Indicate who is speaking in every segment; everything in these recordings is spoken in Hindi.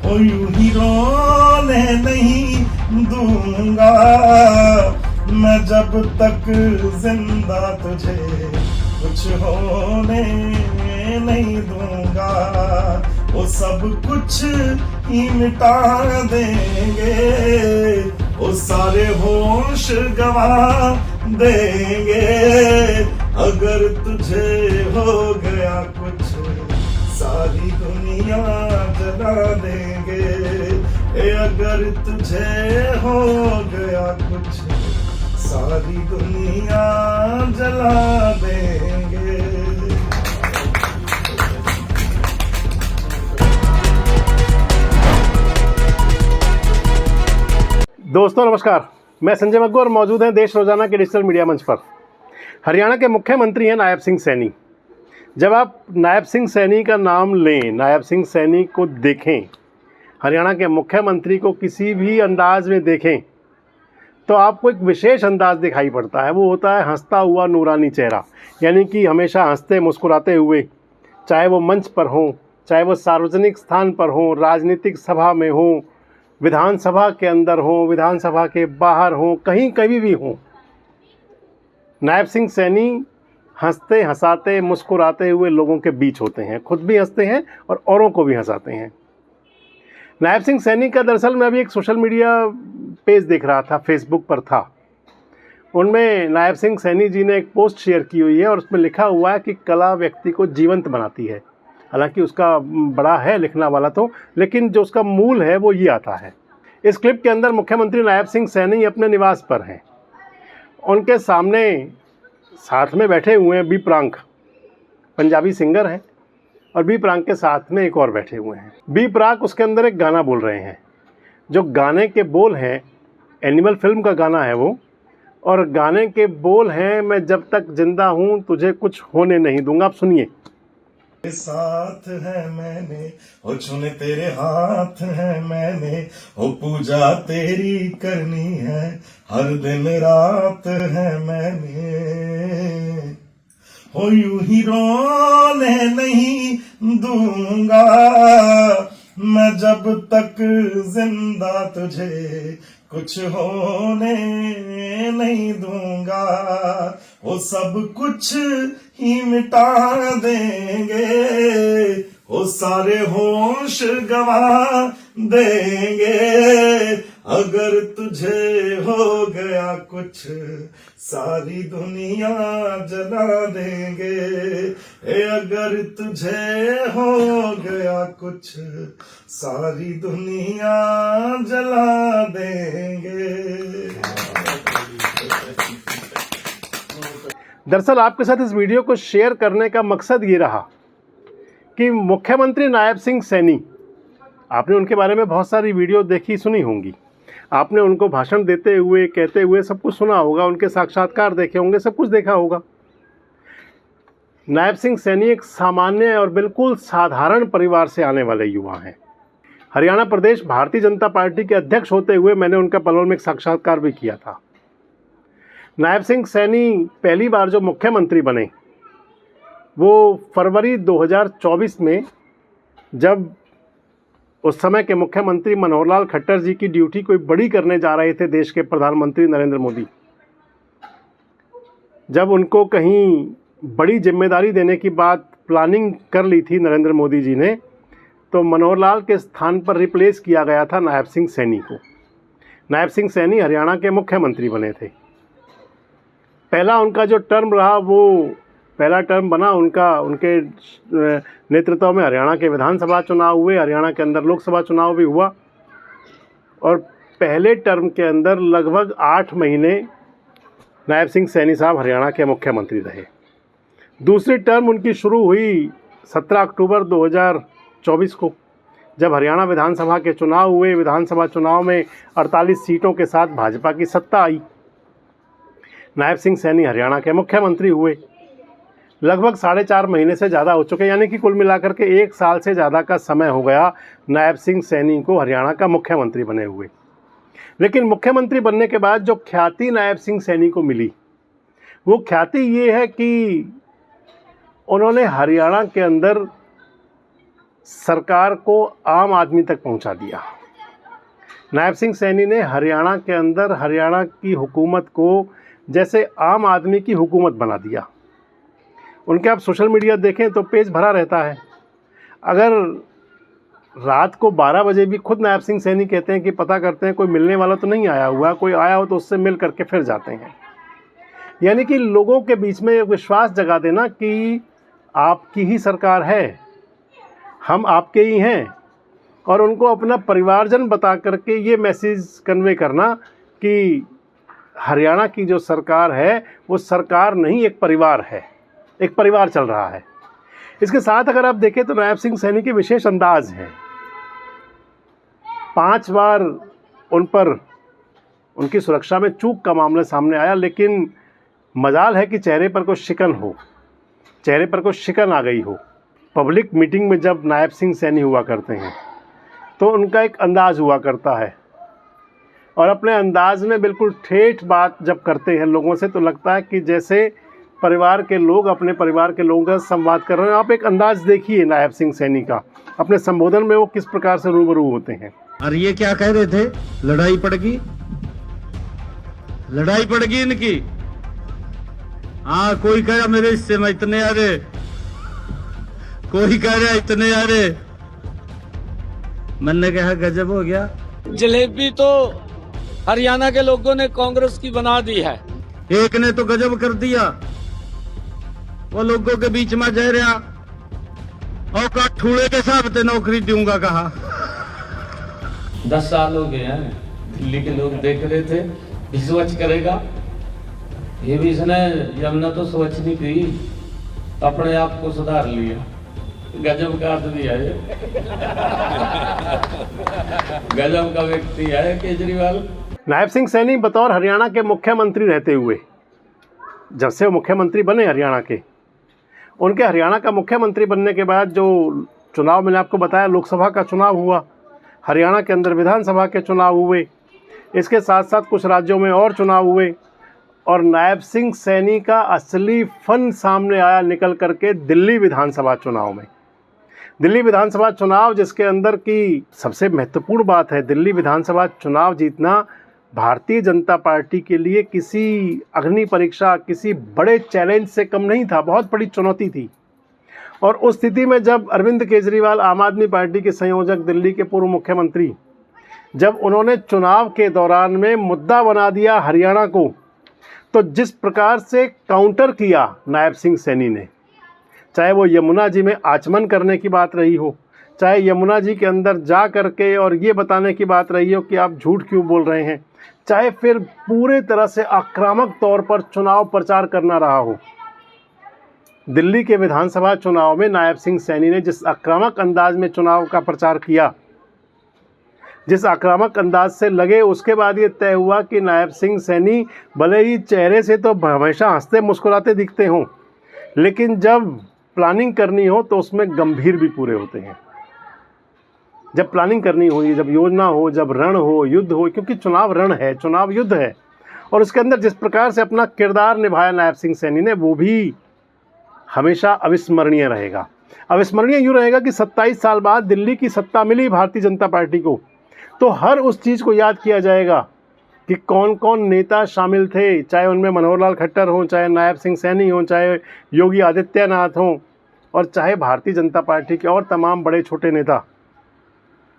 Speaker 1: हो यूं ही रोने नहीं दूंगा मैं जब तक जिंदा तुझे कुछ होने नहीं दूंगा। वो सब कुछ ही मिटा देंगे, वो सारे होश गवा देंगे। अगर तुझे हो गया कुछ सारी दुनिया जला देंगे। अगर तुझे हो गया कुछ सारी दुनिया जला देंगे।
Speaker 2: दोस्तों नमस्कार, मैं संजय मग्गू और मौजूद हैं देश रोजाना के डिजिटल मीडिया मंच पर। हरियाणा के मुख्यमंत्री हैं नायब सिंह सैनी। जब आप नायब सिंह सैनी का नाम लें, नायब सिंह सैनी को देखें, हरियाणा के मुख्यमंत्री को किसी भी अंदाज में देखें तो आपको एक विशेष अंदाज दिखाई पड़ता है। वो होता है हंसता हुआ नूरानी चेहरा, यानी कि हमेशा हंसते मुस्कुराते हुए, चाहे वो मंच पर हों, चाहे वो सार्वजनिक स्थान पर हों, राजनीतिक सभा में हों, विधानसभा के अंदर हों, विधानसभा के बाहर हों, कहीं भी हों, नायब सिंह सैनी हंसते हंसाते मुस्कुराते हुए लोगों के बीच होते हैं। खुद भी हंसते हैं और औरों को भी हंसाते हैं। नायब सिंह सैनी का दरअसल मैं अभी एक सोशल मीडिया पेज देख रहा था, फेसबुक पर था। उनमें नायब सिंह सैनी जी ने एक पोस्ट शेयर की हुई है और उसमें लिखा हुआ है कि कला व्यक्ति को जीवंत बनाती है। हालांकि उसका बड़ा है लिखना वाला तो, लेकिन जो उसका मूल है वो ये आता है। इस क्लिप के अंदर मुख्यमंत्री नायब सिंह सैनी अपने निवास पर हैं। उनके सामने साथ में बैठे हुए हैं बी प्राक, पंजाबी सिंगर हैं, और बी प्राक के साथ में एक और बैठे हुए हैं। बी प्राक उसके अंदर एक गाना बोल रहे हैं। जो गाने के बोल हैं, एनिमल फिल्म का गाना है वो, और गाने के बोल हैं मैं जब तक जिंदा हूँ तुझे कुछ होने नहीं दूंगा। आप सुनिए।
Speaker 1: साथ है मैंने हो चुने तेरे हाथ है मैंने हो पूजा तेरी करनी है हर दिन रात है मैंने हो यूं ही रोने नहीं दूंगा मैं जब तक जिंदा तुझे कुछ होने नहीं दूंगा। वो सब कुछ ही मिटा देंगे, वो सारे होश गवा देंगे। अगर तुझे हो गया कुछ सारी दुनिया जला देंगे। अगर तुझे हो गया कुछ सारी दुनिया जला देंगे।
Speaker 2: दरअसल आपके साथ इस वीडियो को शेयर करने का मकसद ये रहा कि मुख्यमंत्री नायब सिंह सैनी, आपने उनके बारे में बहुत सारी वीडियो देखी सुनी होंगी, आपने उनको भाषण देते हुए कहते हुए सब कुछ सुना होगा, उनके साक्षात्कार देखे होंगे, सब कुछ देखा होगा। नायब सिंह सैनी एक सामान्य और बिल्कुल साधारण परिवार से आने वाले युवा हैं। हरियाणा प्रदेश भारतीय जनता पार्टी के अध्यक्ष होते हुए मैंने उनका पलवल में एक साक्षात्कार भी किया था। नायब सिंह सैनी पहली बार जो मुख्यमंत्री बने वो फरवरी 2024 में, जब उस समय के मुख्यमंत्री मनोहर लाल खट्टर जी की ड्यूटी कोई बड़ी करने जा रहे थे देश के प्रधानमंत्री नरेंद्र मोदी। जब उनको कहीं बड़ी जिम्मेदारी देने की बात प्लानिंग कर ली थी नरेंद्र मोदी जी ने, तो मनोहर लाल के स्थान पर रिप्लेस किया गया था नायब सिंह सैनी को। नायब सिंह सैनी हरियाणा के मुख्यमंत्री बने थे। पहला उनका जो टर्म रहा वो पहला टर्म बना उनका, उनके नेतृत्व में हरियाणा के विधानसभा चुनाव हुए, हरियाणा के अंदर लोकसभा चुनाव भी हुआ, और पहले टर्म के अंदर लगभग 8 महीने नायब सिंह सैनी साहब हरियाणा के मुख्यमंत्री रहे। दूसरी टर्म उनकी शुरू हुई 17 अक्टूबर 2024 को, जब हरियाणा विधानसभा के चुनाव हुए। विधानसभा चुनाव में 48 सीटों के साथ भाजपा की सत्ता आई। नायब सिंह सैनी हरियाणा के मुख्यमंत्री हुए। लगभग 4.5 महीने से ज़्यादा हो चुके, यानी कि कुल मिलाकर के 1 साल से ज़्यादा का समय हो गया नायब सिंह सैनी को हरियाणा का मुख्यमंत्री बने हुए। लेकिन मुख्यमंत्री बनने के बाद जो ख्याति नायब सिंह सैनी को मिली, वो ख्याति ये है कि उन्होंने हरियाणा के अंदर सरकार को आम आदमी तक पहुंचा दिया। नायब सिंह सैनी ने हरियाणा के अंदर हरियाणा की हुकूमत को जैसे आम आदमी की हुकूमत बना दिया। उनके आप सोशल मीडिया देखें तो पेज भरा रहता है। अगर रात को 12 बजे भी खुद नायब सिंह सैनी कहते हैं कि पता करते हैं कोई मिलने वाला तो नहीं आया हुआ, कोई आया हो तो उससे मिल करके फिर जाते हैं। यानी कि लोगों के बीच में विश्वास जगा देना कि आपकी ही सरकार है, हम आपके ही हैं, और उनको अपना परिवारजन बता करके ये मैसेज कन्वे करना कि हरियाणा की जो सरकार है वो सरकार नहीं, एक परिवार है, एक परिवार चल रहा है। इसके साथ अगर आप देखें तो नायब सिंह सैनी के विशेष अंदाज हैं। 5 बार उन पर उनकी सुरक्षा में चूक का मामला सामने आया, लेकिन मजाल है कि चेहरे पर कोई शिकन हो, चेहरे पर कोई शिकन आ गई हो। पब्लिक मीटिंग में जब नायब सिंह सैनी हुआ करते हैं तो उनका एक अंदाज़ हुआ करता है, और अपने अंदाज में बिल्कुल ठेठ बात जब करते हैं लोगों से तो लगता है कि जैसे परिवार के लोग अपने परिवार के लोगों का संवाद कर रहे हैं। आप एक अंदाज़ देखिए नायब सिंह सैनी का, अपने संबोधन में वो किस प्रकार से रूबरू होते हैं।
Speaker 3: और ये क्या कह रहे थे, लड़ाई पड़गी, लड़ाई पड़गी इनकी। हाँ, कोई कह रहा मेरे हिस्से में इतने आ रहे, कोई कह रहा इतने आ रहे। मैंने कहा गजब हो गया।
Speaker 4: जलेबी तो हरियाणा के लोगों ने कांग्रेस की बना दी है।
Speaker 3: एक ने तो गजब कर दिया, वो लोगों के बीच में जा रहा और का ठूले के हिसाब से नौकरी दूंगा कहा।
Speaker 4: 10 साल हो गए हैं, दिल्ली के लोग देख रहे थे भी स्वच्छ करेगा, ये भी इसने यमुना तो स्वच्छ नहीं की, अपने आप को सुधार लिया। गजब का आदमी है ये। गजब का व्यक्ति है केजरीवाल।
Speaker 2: नायब सिंह सैनी बतौर हरियाणा के मुख्यमंत्री रहते हुए, जब से वो मुख्यमंत्री बने हरियाणा के, उनके हरियाणा का मुख्यमंत्री बनने के बाद जो चुनाव मैंने आपको बताया, लोकसभा का चुनाव हुआ, हरियाणा के अंदर विधानसभा के चुनाव हुए, इसके साथ साथ कुछ राज्यों में और चुनाव हुए, और नायब सिंह सैनी का असली फन सामने आया निकल करके दिल्ली विधानसभा चुनाव में। दिल्ली विधानसभा चुनाव जिसके अंदर की सबसे महत्वपूर्ण बात है, दिल्ली विधानसभा चुनाव जीतना भारतीय जनता पार्टी के लिए किसी अग्नि परीक्षा, किसी बड़े चैलेंज से कम नहीं था, बहुत बड़ी चुनौती थी। और उस स्थिति में जब अरविंद केजरीवाल, आम आदमी पार्टी के संयोजक, दिल्ली के पूर्व मुख्यमंत्री, जब उन्होंने चुनाव के दौरान में मुद्दा बना दिया हरियाणा को, तो जिस प्रकार से काउंटर किया नायब सिंह सैनी ने, चाहे वो यमुना जी में आचमन करने की बात रही हो, चाहे यमुना जी के अंदर जा करके और ये बताने की बात रही हो कि आप झूठ क्यों बोल रहे हैं, चाहे फिर पूरे तरह से आक्रामक तौर पर चुनाव प्रचार करना रहा हो, दिल्ली के विधानसभा चुनाव में नायब सिंह सैनी ने जिस आक्रामक अंदाज में चुनाव का प्रचार किया, जिस आक्रामक अंदाज से लगे, उसके बाद ये तय हुआ कि नायब सिंह सैनी भले ही चेहरे से तो हमेशा हंसते मुस्कुराते दिखते हों, लेकिन जब प्लानिंग करनी हो तो उसमें गंभीर भी पूरे होते हैं। जब प्लानिंग करनी हो, जब योजना हो, जब रण हो, युद्ध हो, क्योंकि चुनाव रण है, चुनाव युद्ध है, और उसके अंदर जिस प्रकार से अपना किरदार निभाया नायब सिंह सैनी ने, वो भी हमेशा अविस्मरणीय रहेगा। अविस्मरणीय यूँ रहेगा कि 27 साल बाद दिल्ली की सत्ता मिली भारतीय जनता पार्टी को, तो हर उस चीज़ को याद किया जाएगा कि कौन कौन नेता शामिल थे, चाहे उनमें मनोहर लाल खट्टर हों, चाहे नायब सिंह सैनी हों, चाहे योगी आदित्यनाथ हों, और चाहे भारतीय जनता पार्टी के और तमाम बड़े छोटे नेता।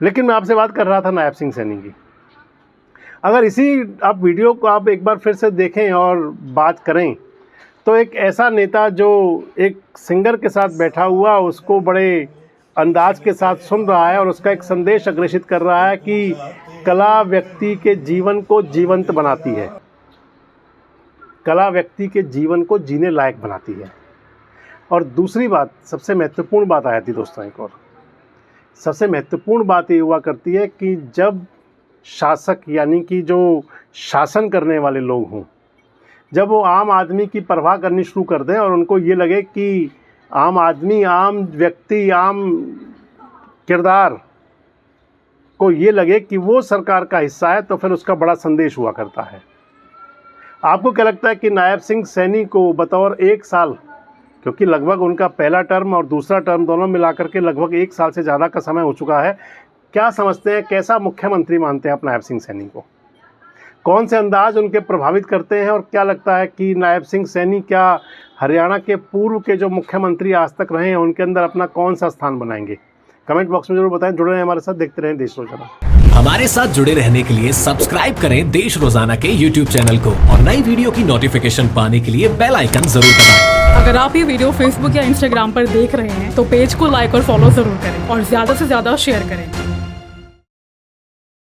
Speaker 2: लेकिन मैं आपसे बात कर रहा था नायब सिंह सैनी की। अगर इसी आप वीडियो को आप एक बार फिर से देखें और बात करें, तो एक ऐसा नेता जो एक सिंगर के साथ बैठा हुआ उसको बड़े अंदाज के साथ सुन रहा है और उसका एक संदेश अग्रेषित कर रहा है कि कला व्यक्ति के जीवन को जीवंत बनाती है, कला व्यक्ति के जीवन को जीने लायक बनाती है। और दूसरी बात, सबसे महत्वपूर्ण बात आ जाती है दोस्तों, एक और सबसे महत्वपूर्ण बात ये हुआ करती है कि जब शासक यानी कि जो शासन करने वाले लोग हों, जब वो आम आदमी की परवाह करनी शुरू कर दें और उनको ये लगे कि आम आदमी, आम व्यक्ति, आम किरदार को ये लगे कि वो सरकार का हिस्सा है, तो फिर उसका बड़ा संदेश हुआ करता है। आपको क्या लगता है कि नायब सिंह सैनी को बतौर 1 साल क्योंकि लगभग उनका पहला टर्म और दूसरा टर्म दोनों मिलाकर के लगभग 1 साल से ज़्यादा का समय हो चुका है। क्या समझते हैं, कैसा मुख्यमंत्री मानते हैं आप नायब सिंह सैनी को? कौन से अंदाज उनके प्रभावित करते हैं और क्या लगता है कि नायब सिंह सैनी क्या हरियाणा के पूर्व के जो मुख्यमंत्री आज तक रहे हैं उनके अंदर अपना कौन सा स्थान बनाएंगे? कमेंट बॉक्स में जरूर बताएं। जुड़े रहें हमारे साथ, देखते रहें देश रोजाना।
Speaker 5: हमारे साथ जुड़े रहने के लिए सब्सक्राइब करें देश रोजाना के YouTube चैनल को और नई वीडियो की नोटिफिकेशन पाने के लिए बेल आइकन जरूर दबाएं।
Speaker 6: अगर आप ये वीडियो Facebook या Instagram पर देख रहे हैं तो पेज को लाइक और फॉलो जरूर करें और ज्यादा से ज्यादा शेयर करें।